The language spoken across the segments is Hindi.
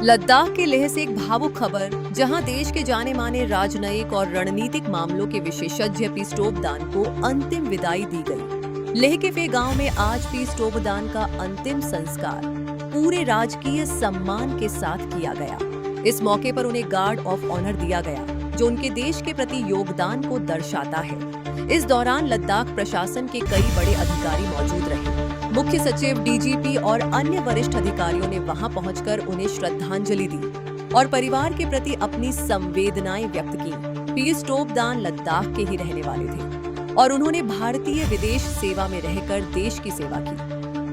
लद्दाख के लेह से एक भावुक खबर, जहां देश के जाने माने राजनयिक और रणनीतिक मामलों के विशेषज्ञ पीस टोपदान को अंतिम विदाई दी गई। लेह के फे गांव में आज पीस टोपदान का अंतिम संस्कार पूरे राजकीय सम्मान के साथ किया गया। इस मौके पर उन्हें गार्ड ऑफ ऑनर दिया गया, जो उनके देश के प्रति योगदान को दर्शाता है। इस दौरान लद्दाख प्रशासन के कई बड़े अधिकारी मौजूद रहे। मुख्य सचिव, डीजीपी और अन्य वरिष्ठ अधिकारियों ने वहां पहुंचकर उन्हें श्रद्धांजलि दी और परिवार के प्रति अपनी संवेदनाएं व्यक्त की। पीस टोपदान लद्दाख के ही रहने वाले थे और उन्होंने भारतीय विदेश सेवा में रहकर देश की सेवा की।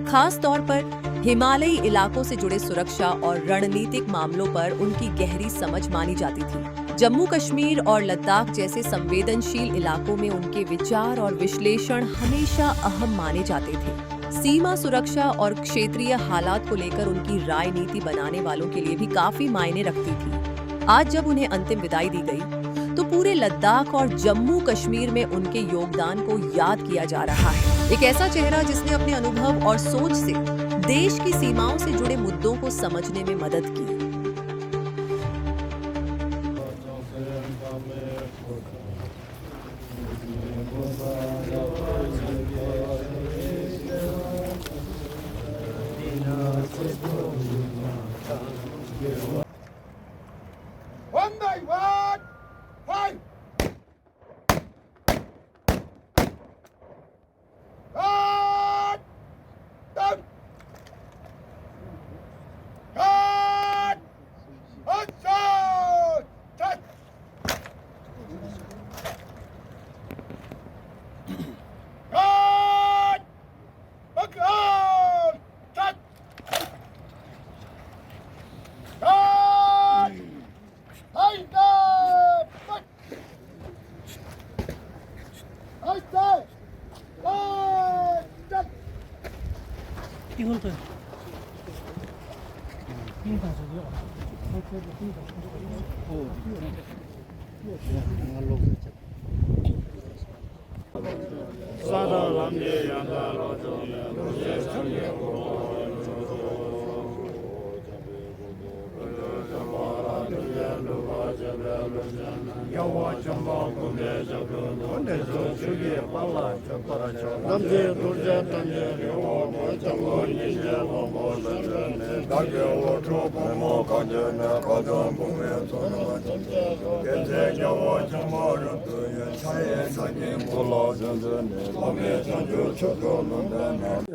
खास तौर पर हिमालयी इलाकों से जुड़े सुरक्षा और रणनीतिक मामलों पर उनकी गहरी समझ मानी जाती थी। जम्मू कश्मीर और लद्दाख जैसे संवेदनशील इलाकों में उनके विचार और विश्लेषण हमेशा अहम माने जाते थे। सीमा सुरक्षा और क्षेत्रीय हालात को लेकर उनकी राजनीति बनाने वालों के लिए भी काफी मायने रखती थी। आज जब उन्हें अंतिम विदाई दी गई, तो पूरे लद्दाख और जम्मू कश्मीर में उनके योगदान को याद किया जा रहा है। एक ऐसा चेहरा जिसने अपने अनुभव और सोच से देश की सीमाओं से जुड़े मुद्दों को समझने में मदद की। One by one, five. Guard, down. Guard, action, touch. Guard, background, touch. Guard. 이것도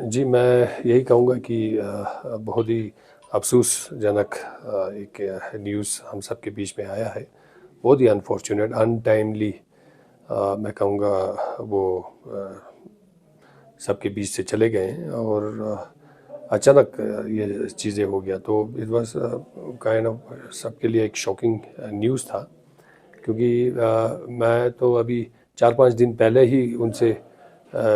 जी, मैं यही कहूँगा कि बहुत ही अफसोसजनक एक न्यूज़ हम सब के बीच में आया है। बहुत ही अनफॉर्चुनेट, अनटाइमली मैं कहूँगा वो सबके बीच से चले गए हैं और अचानक ये चीज़ें हो गया। तो इट वाज काइंड ऑफ सबके लिए एक शॉकिंग न्यूज़ था, क्योंकि मैं तो अभी 4-5 दिन पहले ही उनसे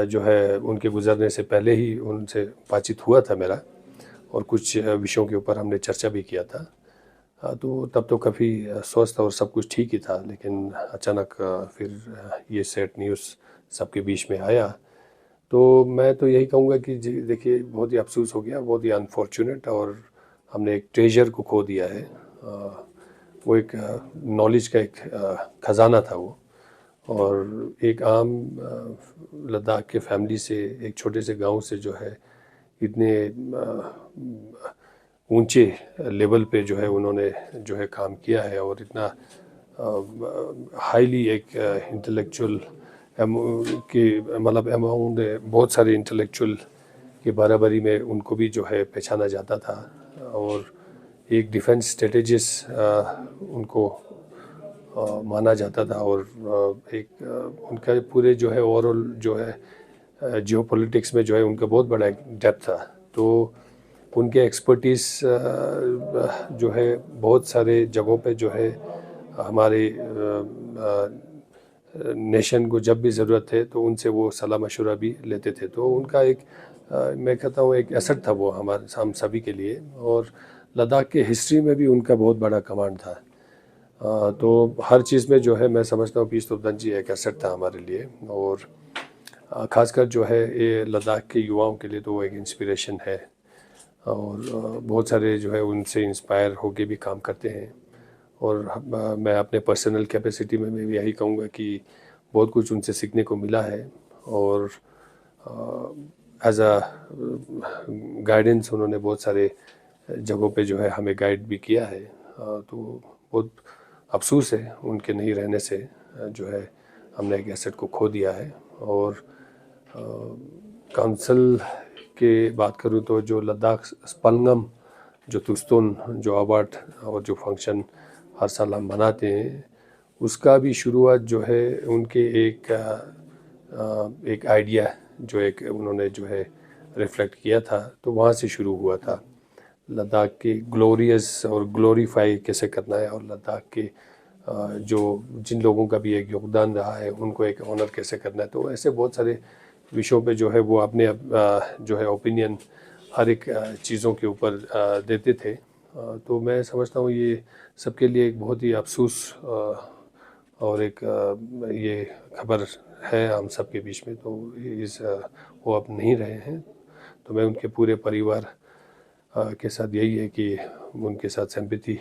जो है उनके गुज़रने से पहले ही उनसे बातचीत हुआ था मेरा, और कुछ विषयों के ऊपर हमने चर्चा भी किया था। तो तब तो काफ़ी स्वस्थ और सब कुछ ठीक ही था, लेकिन अचानक फिर ये सैड न्यूज़ सबके बीच में आया। तो मैं तो यही कहूँगा कि जी देखिए, बहुत ही अफसोस हो गया, बहुत ही अनफॉर्चुनेट, और हमने एक ट्रेजर को खो दिया है। वो एक नॉलेज का एक ख़जाना था वो, और एक आम लद्दाख के फैमिली से, एक छोटे से गांव से जो है इतने ऊंचे लेवल पे जो है उन्होंने जो है काम किया है, और इतना हाईली एक इंटेलेक्चुअल के मतलब अमाउंट बहुत सारे इंटेलेक्चुअल के बराबरी में उनको भी जो है पहचाना जाता था, और एक डिफेंस स्ट्रेटेजिस्ट उनको माना जाता था, और एक उनका पूरे जो है ओवरऑल जो है जियोपॉलिटिक्स में जो है उनका बहुत बड़ा एक डेप्थ था। तो उनके एक्सपर्टीज़ जो है बहुत सारे जगहों पे जो है हमारे नेशन को जब भी ज़रूरत है तो उनसे वो सलाह मशवरा भी लेते थे। तो उनका एक मैं कहता हूँ एक एसेट था वो हम सभी के लिए, और लद्दाख के हिस्ट्री में भी उनका बहुत बड़ा कमांड था। तो हर चीज़ में जो है मैं समझता हूँ पीस टोपदान जी एक एसेट था हमारे लिए, और ख़ासकर जो है ये लद्दाख के युवाओं के लिए तो वो एक इंस्पिरेशन है। और बहुत सारे जो है उनसे इंस्पायर होके भी काम करते हैं। और मैं अपने पर्सनल कैपेसिटी में मैं भी यही कहूँगा कि बहुत कुछ उनसे सीखने को मिला है। और एज अ गाइडेंस उन्होंने बहुत सारे जगहों पे जो है हमें गाइड भी किया है। तो बहुत अफसोस है उनके नहीं रहने से जो है हमने एक एसेट को खो दिया है। और काउंसिल के बात करूँ तो जो लद्दाख स्पलंगम जो तुस्तुन जो अवार्ड और जो फंक्शन हर साल हम मनाते हैं, उसका भी शुरुआत जो है उनके एक आइडिया जो एक उन्होंने जो है रिफ्लेक्ट किया था, तो वहाँ से शुरू हुआ था। लद्दाख के ग्लोरियस और ग्लोरीफाई कैसे करना है, और लद्दाख के जो जिन लोगों का भी एक योगदान रहा है उनको एक ऑनर कैसे करना है। तो ऐसे बहुत सारे विषयों पे जो है वो अपने जो है ओपिनियन हर एक चीज़ों के ऊपर देते थे। तो मैं समझता हूँ ये सबके लिए एक बहुत ही अफसोस और एक ये खबर है हम सब के बीच में। तो वो अब नहीं रहे हैं, तो मैं उनके पूरे परिवार के साथ यही है कि उनके साथ सिंपैथी